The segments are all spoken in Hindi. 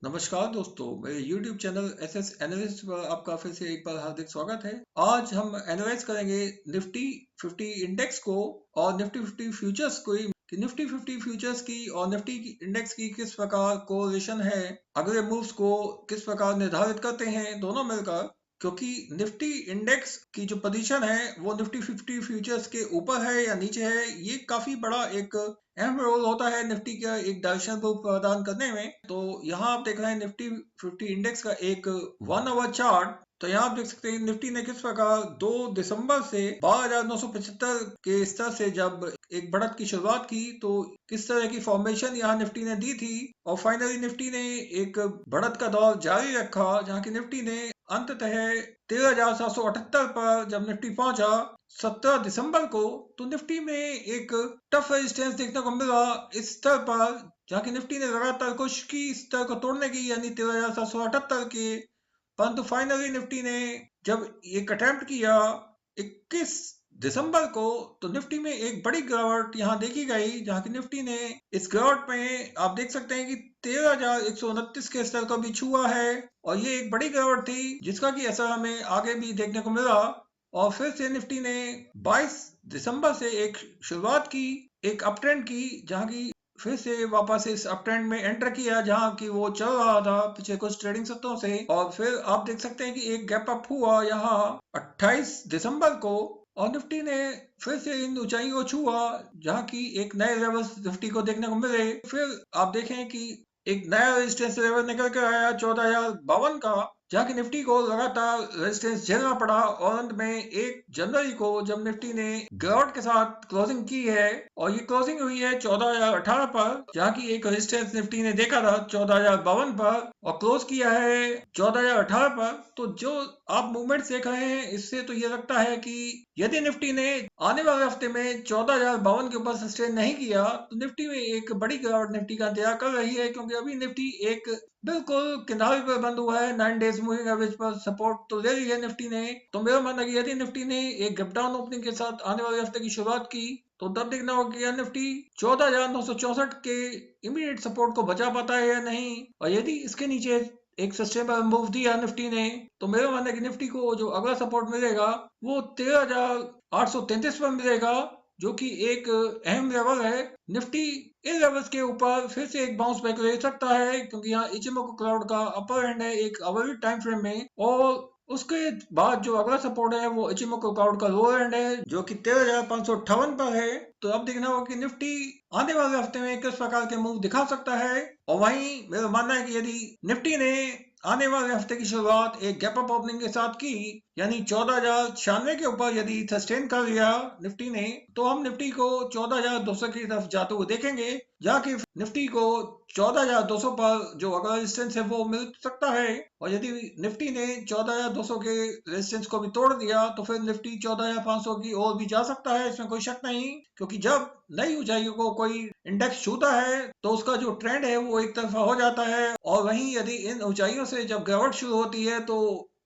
नमस्कार दोस्तों, मेरे YouTube चैनल एसएस एनालिस्ट पर आपका फिर से एक बार हार्दिक स्वागत है। आज हम एनालाइज करेंगे निफ्टी 50 इंडेक्स को और निफ्टी 50 फ्यूचर्स को कि निफ्टी 50 फ्यूचर्स की और निफ्टी इंडेक्स की किस प्रकार कोरिलेशन है, अगले मूव्स को किस प्रकार निर्धारित करते हैं दोनों मिलकर। क्योंकि निफ्टी इंडेक्स की जो पोजीशन है वो निफ्टी 50 फ्यूचर्स के ऊपर है या नीचे है, ये काफी बड़ा एक अहम रोल होता है निफ्टी का एक डायरेक्शन को प्रदान करने में। तो यहाँ आप देख रहे हैं निफ्टी 50 इंडेक्स का एक 1 आवर चार्ट। तो यहाँ आप देख सकते हैं निफ्टी ने किस प्रकार 2 दिसंबर से 12,975 के स्तर से जब एक बढ़त की शुरुआत की तो किस तरह की फॉर्मेशन यहाँ निफ्टी ने दी थी और फाइनली निफ्टी ने एक बढ़त का दौर जारी रखा, जहाँ की निफ्टी ने अंततः 13,778 पर जब निफ्टी पहुंचा 17 दिसंबर को, तो निफ्टी में एक टफ रेजिस्टेंस देखने को मिला इस स्तर पर, जहां की निफ्टी ने लगातार कोशिश की इस स्तर को तोड़ने की, यानी 13,778 के। परंतु फाइनली निफ्टी ने जब एक अटेम्प्ट किया 21 दिसंबर को, तो निफ्टी में एक बड़ी गिरावट यहाँ देखी गई, जहां की निफ्टी ने इस गिरावट में आप देख सकते हैं कि 13,129 के स्तर को भी छुआ है और ये एक बड़ी गिरावट थी जिसका की असर हमें आगे भी देखने को मिला। और फिर से निफ्टी ने 22 दिसंबर से एक शुरुआत की, एक अपट्रेंड की, जहां की फिर से वापस इस अपट्रेंड में एंटर किया जहां की वो चल रहा था पिछले कुछ ट्रेडिंग सत्रों से। और फिर आप देख सकते हैं कि एक गैप अप हुआ यहाँ 28 दिसंबर को और निफ्टी ने फिर से इन ऊंचाई को छुआ, जहां की एक नए लेवल निफ्टी को देखने को मिले। फिर आप देखें कि एक नया रेजिस्टेंस लेवल निकल कर आया 14,052 का, जहां की निफ्टी को लगातार रेजिस्टेंस झेलना पड़ा और अंत में 1 जनवरी को जब निफ्टी ने गिरावट के साथ क्लोजिंग की है और ये क्लोजिंग हुई है 14,018 पर, जहां की एक रेजिस्टेंस निफ्टी ने देखा था 14,052 पर और क्लोज किया है 14,018 पर। तो जो आप मूवमेंट देख रहे हैं इससे तो ये लगता है कि यदि निफ्टी ने आने वाले हफ्ते में 14,052 के ऊपर सस्टेन नहीं किया तो निफ्टी में एक बड़ी गिरावट निफ्टी का इंतजार कर रही है, क्योंकि अभी निफ्टी एक बिल्कुल किनारे पर बंद हुआ है। 9 डेज मूविंग एवरेज पर सपोर्ट तो ले ली है निफ्टी ने। तो मेरा मानना है कि यदि निफ्टी ने एक गैप डाउन ओपनिंग के साथ आने वाले हफ्ते की शुरुआत की तो तब देखना होगा कि निफ्टी 14,964 के इमीडिएट सपोर्ट को बचा पाता है या नहीं, और यदि इसके नीचे एक सस्टेनेबल मूव दिया निफ्टी ने तो मेरा मानना है कि निफ्टी को जो अगला सपोर्ट मिलेगा वो 13,833 पर मिलेगा, जो कि एक अहम लेवल है। निफ्टी इन लेवल्स के ऊपर फिर से एक बाउंस बैक ले सकता है, क्योंकि यहाँ इचिमोको क्लाउड का अपर एंड है एक आवरली टाइम फ्रेम में, और उसके बाद जो अगला सपोर्ट है वो इचिमोको क्लाउड का लोअर एंड है जो कि 13,558 पर है। तो अब देखना होगा कि निफ्टी आने वाले हफ्ते में किस प्रकार के मूव दिखा सकता है। और वहीं मेरा मानना है कि यदि निफ्टी ने आने वाले हफ्ते की शुरुआत एक गैप अप ओपनिंग के साथ की, यानी 14,096 के ऊपर यदि सस्टेन कर लिया निफ्टी ने, तो हम निफ्टी को 14,200 की तरफ जाते हुए देखेंगे, जहाँ की निफ्टी को 14,200 पर जो अगला रेजिस्टेंस है वो मिल सकता है। और यदि निफ्टी ने 14,200 के रेजिस्टेंस को भी तोड़ दिया तो फिर निफ्टी 14,500 की ओर भी जा सकता है, इसमें कोई शक नहीं। क्योंकि जब नई ऊंचाइयों को कोई इंडेक्स छूता है तो उसका जो ट्रेंड है वो एक तरफा हो जाता है, और वहीं यदि इन ऊंचाइयों से जब गिरावट शुरू होती है तो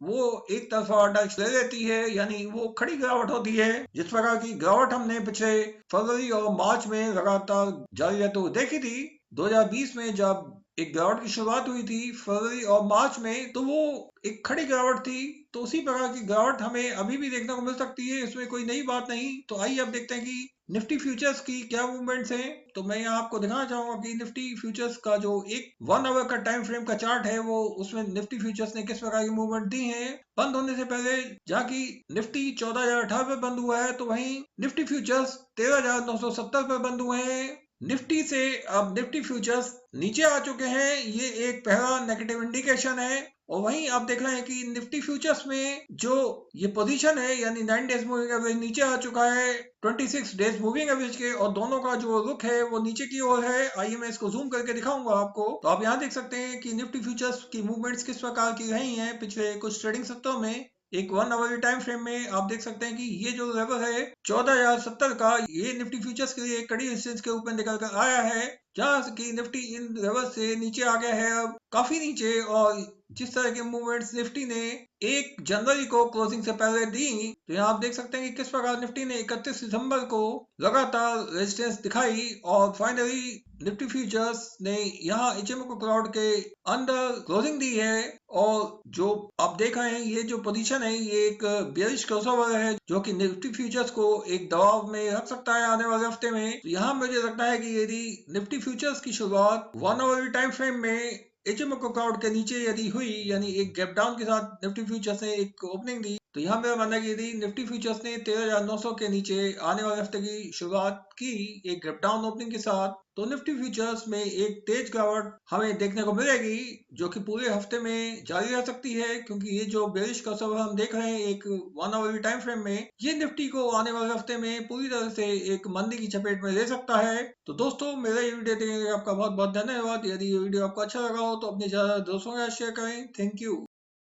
वो एक तरफा डाइस ले लेती है, यानी वो खड़ी गिरावट होती है। जिस प्रकार की गिरावट हमने पिछले फरवरी और मार्च में लगातार जारी रहते हुए देखी थी। 2020 में जब एक गिरावट की शुरुआत हुई थी फरवरी और मार्च में, तो वो एक खड़ी गिरावट थी। तो उसी प्रकार की गिरावट हमें अभी भी देखने को मिल सकती है, इसमें कोई नई बात नहीं। तो आइए अब देखते हैं कि निफ्टी फ्यूचर्स की क्या मूवमेंट्स हैं। तो मैं यहाँ आपको दिखाना चाहूंगा कि निफ्टी फ्यूचर्स का जो एक 1 आवर का टाइम फ्रेम का चार्ट है वो उसमें निफ्टी फ्यूचर्स ने किस प्रकार की मूवमेंट दी है बंद होने से पहले। जहाँ की निफ्टी 14,018 पे बंद हुआ है तो वहीं निफ्टी फ्यूचर्स 13,970 पे बंद हुए हैं। निफ्टी से अब निफ्टी फ्यूचर्स नीचे आ चुके हैं, ये एक पहला नेगेटिव इंडिकेशन है। और वहीं आप देख रहे हैं कि निफ्टी फ्यूचर्स में जो ये पोजीशन है यानी 9 डेज मूविंग एवरेज नीचे आ चुका है 26 डेज मूविंग एवरेज के, और दोनों का जो रुख है वो नीचे की ओर है। आइए मैं इसको जूम करके दिखाऊंगा आपको। तो आप यहाँ देख सकते हैं कि निफ्टी फ्यूचर्स की मूवमेंट्स किस प्रकार की रही हैं पिछले कुछ ट्रेडिंग सत्रों में। एक 1 आवर टाइम फ्रेम में आप देख सकते हैं कि ये जो लेवल है 14,070 का, ये निफ्टी फ्यूचर्स के लिए एक कड़ी रेजिस्टेंस के रूप में निकल कर आया है। जहाँ की निफ्टी इन लेवल से नीचे आ गया है, अब काफी नीचे। और जिस तरह के मूवमेंट्स निफ्टी ने 1 जनवरी को क्लोजिंग से पहले दी, तो यहाँ आप देख सकते हैं कि किस प्रकार निफ्टी ने 31 दिसंबर को लगातार रेजिस्टेंस दिखाई और फाइनली निफ्टी फ्यूचर्स ने यहाँ इचिमोको क्लाउड के अंदर क्लोजिंग दी है। और जो आप देख रहे हैं, ये जो पोजीशन है ये एक बेयरिश क्रॉसओवर है, जो कि निफ्टी फ्यूचर्स को एक दबाव में रख सकता है आने वाले हफ्ते में। तो यहाँ मुझे लगता है कि यदि निफ्टी फ्यूचर्स की शुरुआत 1 आवर टाइम फ्रेम में इचिमोको क्लाउड के नीचे यदि हुई, यानी एक गैप डाउन के साथ निफ्टी फ्यूचर्स ने एक ओपनिंग दी, तो यहाँ मेरा मानना है कि यदि निफ्टी फ्यूचर्स ने 13,900 के नीचे आने वाले हफ्ते की शुरुआत की एक गैप डाउन ओपनिंग के साथ, तो निफ्टी फ्यूचर्स में एक तेज गिरावट हमें देखने को मिलेगी, जो कि पूरे हफ्ते में जारी रह सकती है। क्योंकि ये जो बेरिश क्रॉसओवर हम देख रहे हैं एक 1 आवर टाइम फ्रेम में, ये निफ्टी को आने वाले हफ्ते में पूरी तरह से एक मंदी की चपेट में ले सकता है। तो दोस्तों, मेरा ये वीडियो देखने के लिए आपका बहुत बहुत धन्यवाद। यदि ये वीडियो आपको अच्छा लगा हो तो अपने ज्यादा दोस्तों के साथ शेयर करें। Thank you.